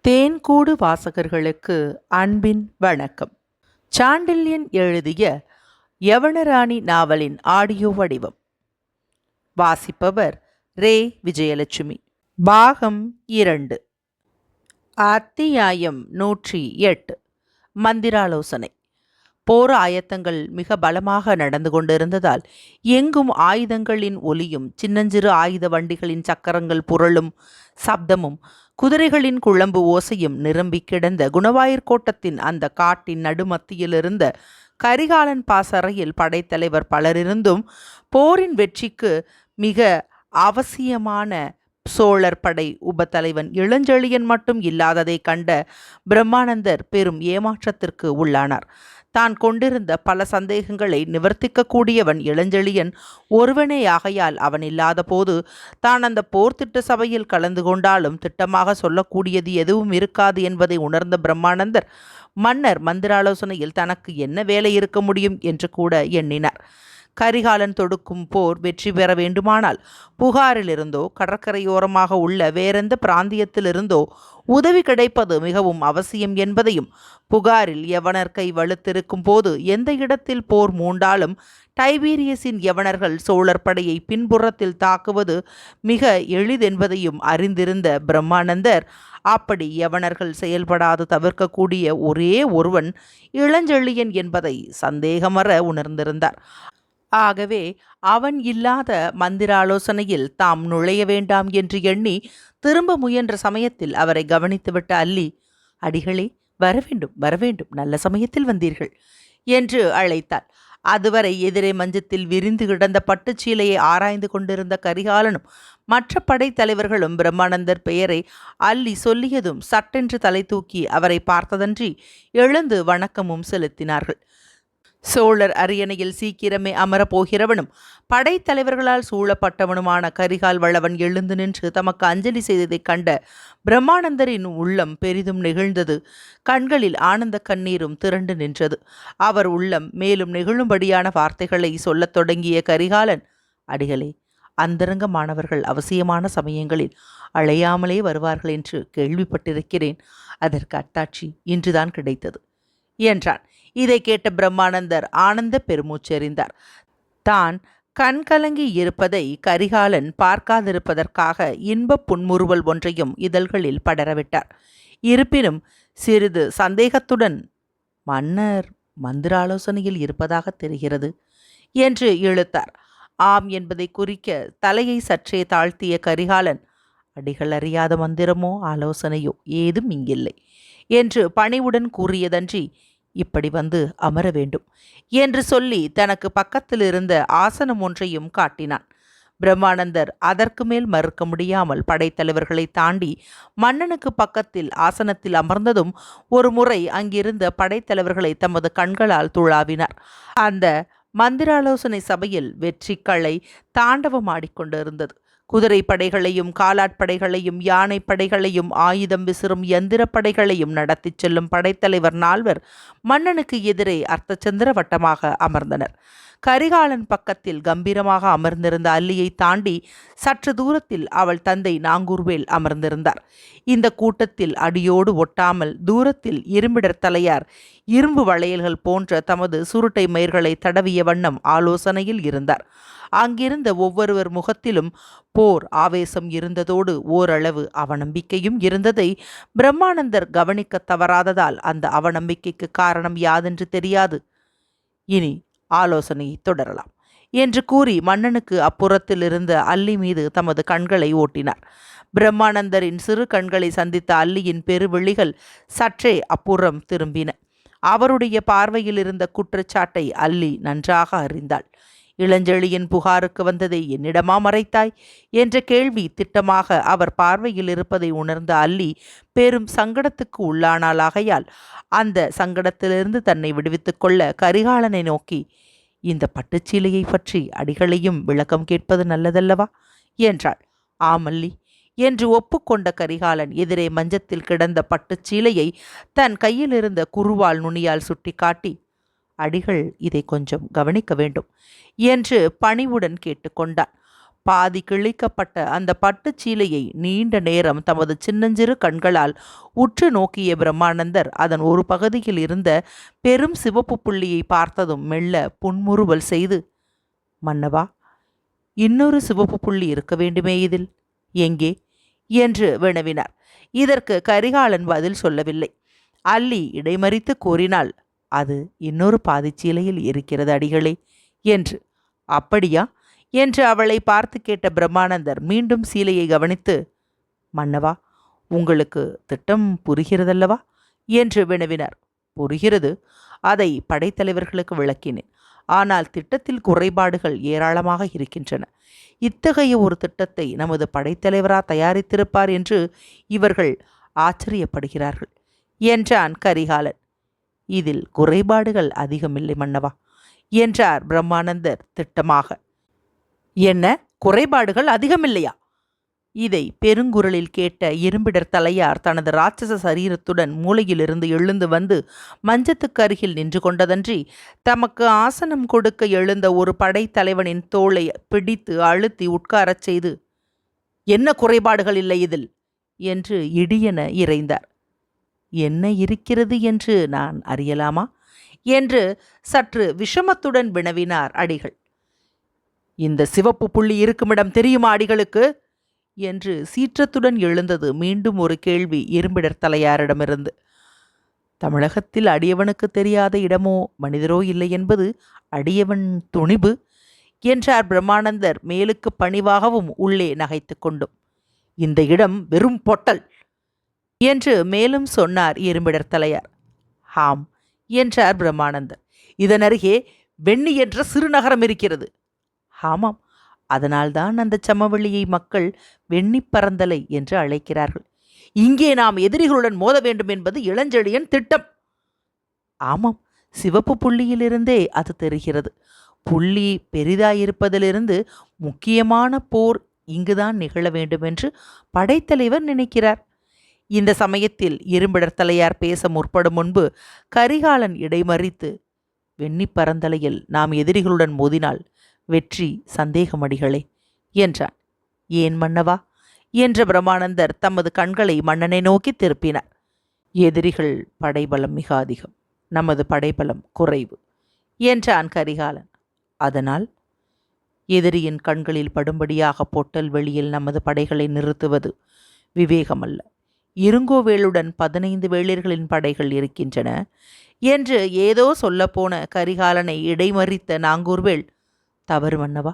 தேன்கூடு வாசகர்களுக்கு அன்பின் வணக்கம். சாண்டில்யன் எழுதிய யவனராணி நாவலின் ஆடியோ வடிவம். வாசிப்பவர் ரே விஜயலட்சுமி. பாகம் 2. அத்தியாயம் 108. மந்திராலோசனை. போர் ஆயத்தங்கள் மிக பலமாக நடந்து கொண்டிருந்ததால் எங்கும் ஆயுதங்களின் ஒலியும் சின்னஞ்சிறு ஆயுத வண்டிகளின் சக்கரங்கள் புரளும் சப்தமும் குதிரைகளின் குழம்பு ஓசையும் நிரம்பி கிடந்த குணவாயிற் கோட்டத்தின் அந்த காட்டின் நடுமத்தியிலிருந்த கரிகாலன் பாசறையில் படைத்தலைவர் பலரிருந்தும் போரின் வெற்றிக்கு மிக அவசியமான சோழர் படை உபத்தலைவன் இளஞ்செழியன் மட்டும் இல்லாததை கண்ட பிரம்மானந்தர் பெரும் ஏமாற்றத்திற்கு உள்ளானார். தான் கொண்டிருந்த பல சந்தேகங்களை நிவர்த்திக்கக்கூடியவன் இளஞ்செழியன் ஒருவனேயாகையால் அவன் இல்லாத போது தான் அந்த போர்த்திட்ட சபையில் கலந்து கொண்டாலும் திட்டமாக சொல்லக்கூடியது எதுவும் இருக்காது என்பதை உணர்ந்த பிரம்மானந்தர் மன்னர் மந்திராலோசனையில் தனக்கு என்ன வேலை இருக்க முடியும் என்று கூட எண்ணினார். கரிகாலன் தொடுக்கும் போர் வெற்றி பெற வேண்டுமானால் புகாரிலிருந்தோ கடற்கரையோரமாக உள்ள வேறெந்த பிராந்தியத்திலிருந்தோ உதவி கிடைப்பது மிகவும் அவசியம் என்பதையும், புகாரில் யவனர் கை வலுத்திருக்கும் போது எந்த இடத்தில் போர் மூண்டாலும் டைபீரியஸின் யவனர்கள் சோழர் படையை பின்புறத்தில் தாக்குவது மிக எளிதென்பதையும் அறிந்திருந்த பிரம்மானந்தர் அப்படி யவனர்கள் செயல்படாது தவிர்க்கக்கூடிய ஒரே ஒருவன் இளஞ்செழியன் என்பதை சந்தேகமற உணர்ந்திருந்தார். ஆகவே அவன் இல்லாத மந்திராலோசனையில் தாம் நுழைய வேண்டாம் என்று எண்ணி திரும்ப முயன்ற சமயத்தில் அவரை கவனித்துவிட்ட அல்லி, "அடிகளே, வரவேண்டும் வரவேண்டும், நல்ல சமயத்தில் வந்தீர்கள்" என்று அழைத்தாள். அதுவரை எதிரே மஞ்சத்தில் விரிந்து கிடந்த பட்டுச்சீலையை ஆராய்ந்து கொண்டிருந்த கரிகாலனும் மற்ற படைத்தலைவர்களும் பிரம்மானந்தர் பெயரை அல்லி சொல்லியதும் சட்டென்று தலை தூக்கி அவரை பார்த்ததன்றி எழுந்து வணக்கமும் செலுத்தினார்கள். சோழர் அரியணையில் சீக்கிரமே அமரப்போகிறவனும் படைத்தலைவர்களால் சூழப்பட்டவனுமான கரிகால் வளவன் எழுந்து நின்று தமக்கு அஞ்சலி செய்ததைக் கண்ட பிரம்மானந்தரின் உள்ளம் பெரிதும் நெகிழ்ந்தது. கண்களில் ஆனந்த கண்ணீரும் திரண்டு நின்றது. அவர் உள்ளம் மேலும் நெகிழும்படியான வார்த்தைகளை சொல்லத் தொடங்கிய கரிகாலன், "அடிகளே, அந்தரங்கமானவர்கள் அவசியமான சமயங்களில் அழையாமலே வருவார்கள் என்று கேள்விப்பட்டிருக்கிறேன். அதற்கு அத்தாட்சி இன்றுதான் கிடைத்தது" என்றான். இதை கேட்ட பிரம்மானந்தர் ஆனந்த பெருமூச்செறிந்தார். தான் கண்கலங்கி இருப்பதை கரிகாலன் பார்க்காதிருப்பதற்காக இன்பப் புன்முறுவல் ஒன்றையும் இதழ்களில் படரவிட்டார். இருப்பினும் சிறிது சந்தேகத்துடன், "மன்னர் மந்திராலோசனையில் இருப்பதாக தெரிகிறது" என்று இழுத்தார். ஆம் என்பதை குறிக்க தலையை சற்றே தாழ்த்திய கரிகாலன், "அடிகள் அறியாத மந்திரமோ ஆலோசனையோ ஏதும் இங்கில்லை" என்று பணிவுடன் கூறியதன்றி, "இப்படி வந்து அமர வேண்டும்" என்று சொல்லி தனக்கு பக்கத்தில் இருந்த ஆசனம் ஒன்றையும் காட்டினான். பிரம்மானந்தர் அதற்கு மேல் மறுக்க முடியாமல் படைத்தலைவர்களை தாண்டி மன்னனுக்கு பக்கத்தில் ஆசனத்தில் அமர்ந்ததும் ஒரு முறை அங்கிருந்த படைத்தலைவர்களை தமது கண்களால் துழாவினார். அந்த மந்திராலோசனை சபையில் வெற்றிக்களை தாண்டவமாடிக்கொண்டிருந்தது. குதிரை படைகளையும் காலாட்படைகளையும் யானை படைகளையும் ஆயுதம் விசிறும் எந்திர படைகளையும் நடத்தி செல்லும் படைத்தலைவர் 4 மன்னனுக்கு எதிரே அர்த்தச்சந்திர வட்டமாக அமர்ந்தனர். கரிகாலன் பக்கத்தில் கம்பீரமாக அமர்ந்திருந்த அல்லியை தாண்டி சற்று தூரத்தில் அவள் தந்தை நாங்கூர்வேல் அமர்ந்திருந்தார். இந்த கூட்டத்தில் அடியோடு ஒட்டாமல் தூரத்தில் இரும்பிடர் தலையார் இரும்பு வளையல்கள் போன்ற தமது சுருட்டை மயிர்களை தடவிய வண்ணம் ஆலோசனையில் இருந்தார். அங்கிருந்த ஒவ்வொருவர் முகத்திலும் போர் ஆவேசம் இருந்ததோடு ஓரளவு அவநம்பிக்கையும் இருந்ததை பிரம்மானந்தர் கவனிக்க தவறாததால் அந்த அவநம்பிக்கைக்கு காரணம் யாதென்று தெரியாது. "இனி ஆலோசனையை தொடரலாம்" என்று கூறி மன்னனுக்கு அப்புறத்தில் இருந்த அல்லி மீது தமது கண்களை ஓட்டினார். பிரம்மானந்தரின் சிறு கண்களை சந்தித்த அல்லியின் பெருவிழிகள் சற்றே அப்புறம் திரும்பின. அவருடைய பார்வையில் இருந்த குற்றச்சாட்டை அல்லி நன்றாக அறிந்தாள். "இளஞ்செழியன் புகாருக்கு வந்ததை என்னிடமா மறைத்தாய்" என்ற கேள்வி திட்டமாக அவர் பார்வையில் இருப்பதை உணர்ந்த அல்லி பெரும் சங்கடத்துக்கு உள்ளானாளாகையால் அந்த சங்கடத்திலிருந்து தன்னை விடுவித்துக் கொள்ள கரிகாலனை நோக்கி, "இந்த பட்டுச்சீலையை பற்றி அடிகளையும் விளக்கம் கேட்பது நல்லதல்லவா" என்றாள். "ஆமல்லி" என்று ஒப்புக்கொண்ட கரிகாலன் எதிரே மஞ்சத்தில் கிடந்த பட்டுச்சீலையை தன் கையில் இருந்த குறுவால் நுனியால் சுட்டிக்காட்டி, "அடிகள் இதை கொஞ்சம் கவனிக்க வேண்டும்" என்று பணிவுடன் கேட்டுக்கொண்டான். பாதி கிழிக்கப்பட்ட அந்த பட்டுச் சீலையை நீண்ட நேரம் தமது சின்னஞ்சிறு கண்களால் உற்று நோக்கிய பிரம்மானந்தர் அதன் ஒரு பகுதியில் இருந்த பெரும் சிவப்பு புள்ளியை பார்த்ததும் மெல்ல புன்முறுவல் செய்து, மன்னவா, இன்னொரு சிவப்பு புள்ளி இருக்க வேண்டுமே இதில், எங்கே என்று வினவினார். இதற்கு கரிகாலன் பதில் சொல்லவில்லை. அல்லி இடைமறித்து கூறினாள், அது இன்னொரு பாதிச்சீலையில் இருக்கிறது அடிகளே என்று. அப்படியா என்று அவளை பார்த்து கேட்ட பிரம்மானந்தர் மீண்டும் சீலையை கவனித்து, மன்னவா, உங்களுக்கு திட்டம் புரிகிறதல்லவா என்று வினவினார். புரிகிறது, அதை படைத்தலைவர்களுக்கு விளக்கினேன். ஆனால் திட்டத்தில் குறைபாடுகள் ஏராளமாக இருக்கின்றன. இத்தகைய ஒரு திட்டத்தை நமது படைத்தலைவரா தயாரித்திருப்பார் என்று இவர்கள் ஆச்சரியப்படுகிறார்கள் என்றான் கரிகாலன். இதில் குறைபாடுகள் அதிகமில்லை மன்னவா என்றார் பிரம்மானந்தர் திட்டமாக. என்ன, குறைபாடுகள் அதிகமில்லையா? இதை பெருங்குரலில் கேட்ட இரும்பிடர் தலையார் தனது இராட்சச சரீரத்துடன் மூலையிலிருந்து எழுந்து வந்து மஞ்சத்துக்கு அருகில் நின்று கொண்டதன்றி தமக்கு ஆசனம் கொடுக்க எழுந்த ஒரு படைத்தலைவனின் தோளை பிடித்து அழுத்தி உட்காரச் செய்து, என்ன குறைபாடுகள் இல்லை இதில் என்று இடியென இறைந்தார். என்ன இருக்கிறது என்று நான் அறியலாமா என்று சற்று விஷமத்துடன் வினவினார் அடிகள். இந்த சிவப்பு புள்ளி இருக்குமிடம் தெரியுமா அடிகளுக்கு என்று சீற்றத்துடன் எழுந்தது மீண்டும் ஒரு கேள்வி இரும்பிடர் தலையாரிடமிருந்து. தமிழகத்தில் அடியவனுக்கு தெரியாத இடமோ மனிதரோ இல்லை என்பது அடியவன் துணிவு என்றார் பிரம்மானந்தர் மேலுக்கு பணிவாகவும் உள்ளே நகைத்து கொண்டும். இந்த இடம் வெறும் பொட்டல் என்று மேலும் சொன்னார் இரும்பிடர் தலையார். ஆம் என்றார் பிரம்மானந்தர். இதனருகே வெண்ணி என்ற சிறுநகரம் இருக்கிறது. ஆமாம், அதனால்தான் அந்த சமவெளியை மக்கள் வெண்ணி பரந்தலை என்று அழைக்கிறார்கள். இங்கே நாம் எதிரிகளுடன் மோத வேண்டும் என்பது இளஞ்செழியன் திட்டம். ஆமாம், சிவப்பு புள்ளியிலிருந்தே அது தெரிகிறது. புள்ளி பெரிதாயிருப்பதிலிருந்து முக்கியமான போர் இங்குதான் நிகழ வேண்டும் என்று படைத்தலைவர் நினைக்கிறார். இந்த சமயத்தில் இரும்பிடர் தலையார் பேச முற்படும் முன்பு கரிகாலன் இடைமறித்து, வெண்ணி பரந்தலையில் நாம் எதிரிகளுடன் மோதினால் வெற்றி சந்தேகமடிகளே என்றான். ஏன் மன்னவா என்ற பிரம்மானந்தர் தமது கண்களை மன்னனை நோக்கி திருப்பினார். எதிரிகள் படைபலம் மிக அதிகம், நமது படைபலம் குறைவு என்றான் கரிகாலன். அதனால் எதிரியின் கண்களில் படும்படியாக பொட்டல் வெளியில் நமது படைகளை நிறுத்துவது விவேகமல்ல. இருங்கோவேளுடன் 15 வேளிர்களின் படைகள் இருக்கின்றன என்று ஏதோ சொல்லப்போன கரிகாலனை இடைமறித்த நாங்கூர்வேள், தவறு மன்னவா,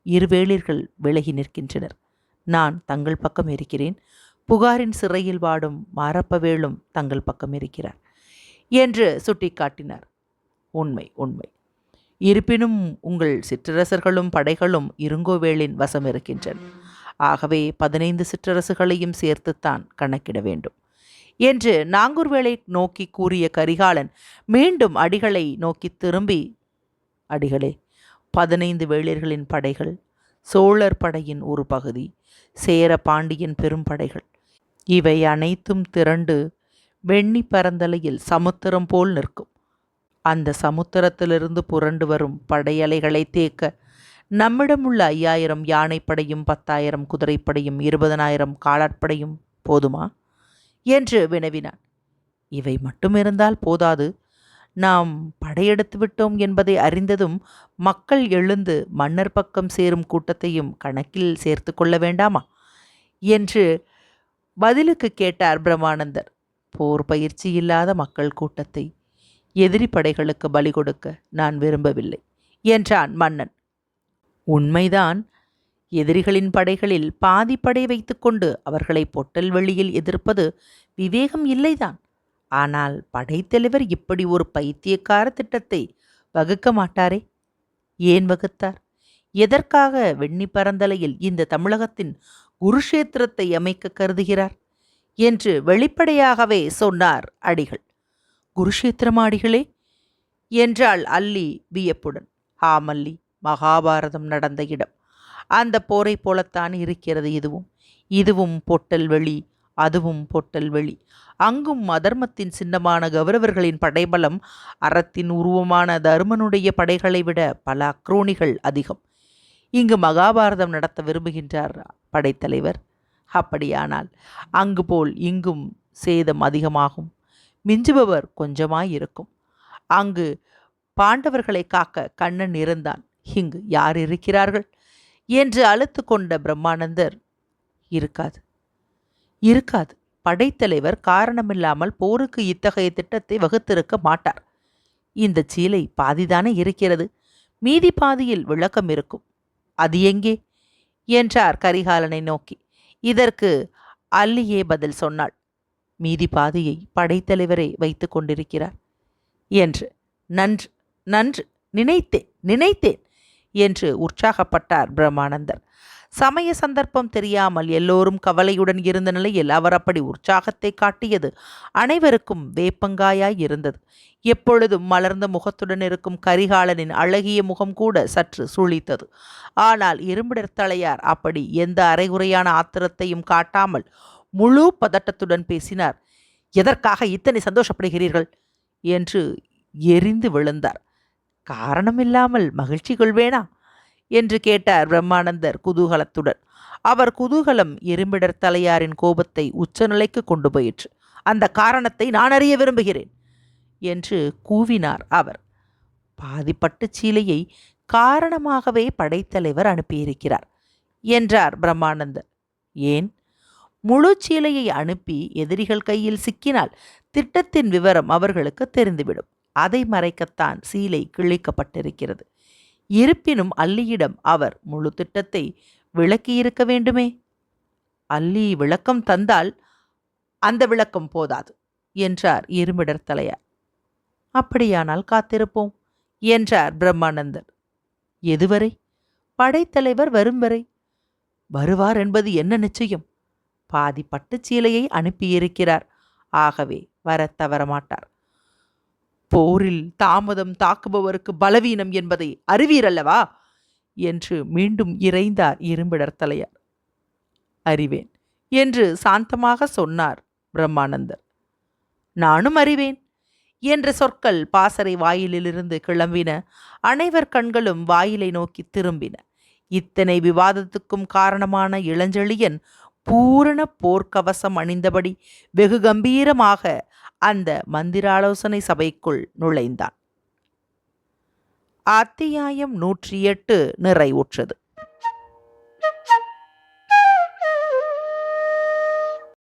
2 வேளிர்கள் விலகி நிற்கின்றனர். நான் தங்கள் பக்கம் இருக்கிறேன். புகாரின் சிறையில் வாடும் மாரப்பவேளும் தங்கள் பக்கம் இருக்கிறார் என்று சுட்டிக்காட்டினார். உண்மை உண்மை. இருப்பினும் உங்கள் சிற்றரசர்களும் படைகளும் இருங்கோவேளின் வசம் இருக்கின்றன. ஆகவே 15 சிற்றரசுகளையும் சேர்த்துத்தான் கணக்கிட வேண்டும் என்று நாங்கூர்வேளை நோக்கி கூறிய கரிகாலன் மீண்டும் அடிகளை நோக்கி திரும்பி, அடிகளே, 15 வேளிர்களின் படைகள் சோழர் படையின் ஒரு பகுதி, சேர பாண்டியன் பெரும் படைகள், இவை அனைத்தும் திரண்டு வெண்ணி பரந்தலையில் சமுத்திரம் போல் நிற்கும். அந்த சமுத்திரத்திலிருந்து புரண்டு வரும் படையலைகளை தேக்க நம்மிடம் உள்ள 5000 யானைப்படையும் 10,000 குதிரைப்படையும் 20,000 காலாட்படையும் போதுமா என்று வினவினான். இவை மட்டும் இருந்தால் போதாது. நாம் படையெடுத்து விட்டோம் என்பதை அறிந்ததும் மக்கள் எழுந்து மன்னர் பக்கம் சேரும் கூட்டத்தையும் கணக்கில் சேர்த்து கொள்ள வேண்டாமா என்று பதிலுக்கு கேட்டார் பிரம்மானந்தர். போர் பயிற்சி இல்லாத மக்கள் கூட்டத்தை எதிரி படைகளுக்கு பலி கொடுக்க நான் விரும்பவில்லை என்றான் மன்னன். உண்மைதான். எதிரிகளின் படைகளில் பாதி படை வைத்துக்கொண்டு அவர்களை பொட்டல் வெளியில் எதிர்ப்பது விவேகம் இல்லைதான். ஆனால் படைத்தலைவர் இப்படி ஒரு பைத்தியக்கார திட்டத்தை வகுக்க மாட்டாரே. ஏன் வகுத்தார்? எதற்காக வெண்ணி பரந்தலையில் இந்த தமிழகத்தின் குருஷேத்திரத்தை அமைக்க கருதுகிறார் என்று வெளிப்படையாகவே சொன்னார் அடிகள். குருஷேத்திரமாடிகளே என்றாள் அல்லி வியப்புடன். ஆமல்லி, மகாபாரதம் நடந்த இடம். அந்த போரை போலத்தான் இருக்கிறது இதுவும் பொட்டல் வெளி, அதுவும் பொட்டல் வெளி. அங்கும் அதர்மத்தின் சின்னமான கௌரவர்களின் படைபலம் அறத்தின் உருவமான தருமனுடைய படைகளை விட பல அக்ரோணிகள் அதிகம். இங்கு மகாபாரதம் நடத்த விரும்புகின்றார் படைத்தலைவர். அப்படியானால் அங்கு போல் இங்கும் சேதம் அதிகமாகும், மிஞ்சுபவர் கொஞ்சமாயிருக்கும். அங்கு பாண்டவர்களை காக்க கண்ணன் இருந்தான், இங்கு யார் இருக்கிறார்கள் என்று அழுத்து கொண்ட பிரம்மானந்தர், இருக்காது இருக்காது, படைத்தலைவர் காரணமில்லாமல் போருக்கு இத்தகைய திட்டத்தை வகுத்திருக்க மாட்டார். இந்த சீலை பாதிதானே இருக்கிறது, மீதி பாதியில் விளக்கம் இருக்கும், அது எங்கே என்றார் கரிகாலனை நோக்கி. இதற்கு அல்லியே பதில் சொன்னாள், மீதி பாதியை படைத்தலைவரே வைத்து கொண்டிருக்கிறார் என்று. நன்று நன்று, நினைத்தேன் நினைத்தேன் என்று உற்சாகப்பட்டார் பிரம்மானந்தர். சமய சந்தர்ப்பம் தெரியாமல் எல்லோரும் கவலையுடன் இருந்த நிலையில் அவர் அப்படி உற்சாகத்தை காட்டியது அனைவருக்கும் வேப்பங்காயாய் இருந்தது. எப்பொழுதும் மலர்ந்த முகத்துடன் இருக்கும் கரிகாலனின் அழகிய முகம் கூட சற்று சுழித்தது. ஆனால் இரும்பிடத்தலையார் அப்படி எந்த அரைகுறையான ஆத்திரத்தையும் காட்டாமல் முழு பதட்டத்துடன் பேசினார். எதற்காக இத்தனை சந்தோஷப்படுகிறீர்கள் என்று எரிந்து விழுந்தார். காரணமில்லாமல் மகிழ்ச்சி கொள்வேனா என்று கேட்டார் பிரம்மானந்தர் குதூகலத்துடன். அவர் குதூகலம் இரும்பிடர் தலையாரின் கோபத்தை உச்சநிலைக்கு கொண்டு போயிற்று. அந்த காரணத்தை நான் அறிய விரும்புகிறேன் என்று கூவினார் அவர். பாதிப்பட்டு சீலையை காரணமாகவே படைத்தலைவர் அனுப்பியிருக்கிறார் என்றார் பிரம்மானந்தர். ஏன்? முழு சீலையை அனுப்பி எதிரிகள் கையில் சிக்கினால் திட்டத்தின் விவரம் அவர்களுக்கு தெரிந்துவிடும். அதை மறைக்கத்தான் சீலை கிழிக்கப்பட்டிருக்கிறது. இருப்பினும் அல்லியிடம் அவர் முழு திட்டத்தை விளக்கியிருக்க வேண்டுமே. அல்லி விளக்கம் தந்தால் அந்த விளக்கம் போதாது என்றார் இருமிடர் தலையார். அப்படியானால் காத்திருப்போம் என்றார் பிரம்மானந்தர். எதுவரை? படைத்தலைவர் வரும் வரை. வருவார் என்பது என்ன நிச்சயம்? பாதி பட்டுச் சீலையை அனுப்பியிருக்கிறார், ஆகவே வரத் தவறமாட்டார். போரில் தாமதம் தாக்குபவருக்கு பலவீனம் என்பதை அறிவீரல்லவா என்று மீண்டும் இறைந்தார் இரும்பிடர் தலையார். அறிவேன் என்று சாந்தமாக சொன்னார் பிரம்மானந்தர். நானும் அறிவேன் என்ற சொற்கள் பாசறை வாயிலிலிருந்து கிளம்பின. அனைவர் கண்களும் வாயிலை நோக்கி திரும்பின. இத்தனை விவாதத்துக்கும் காரணமான இளஞ்செழியன் பூரண போர்க்கவசம் அணிந்தபடி வெகு கம்பீரமாக அந்த மந்திராலோசனை சபைக்குள் நுழைந்தான். அத்தியாயம் 108 நிறைவுற்றது.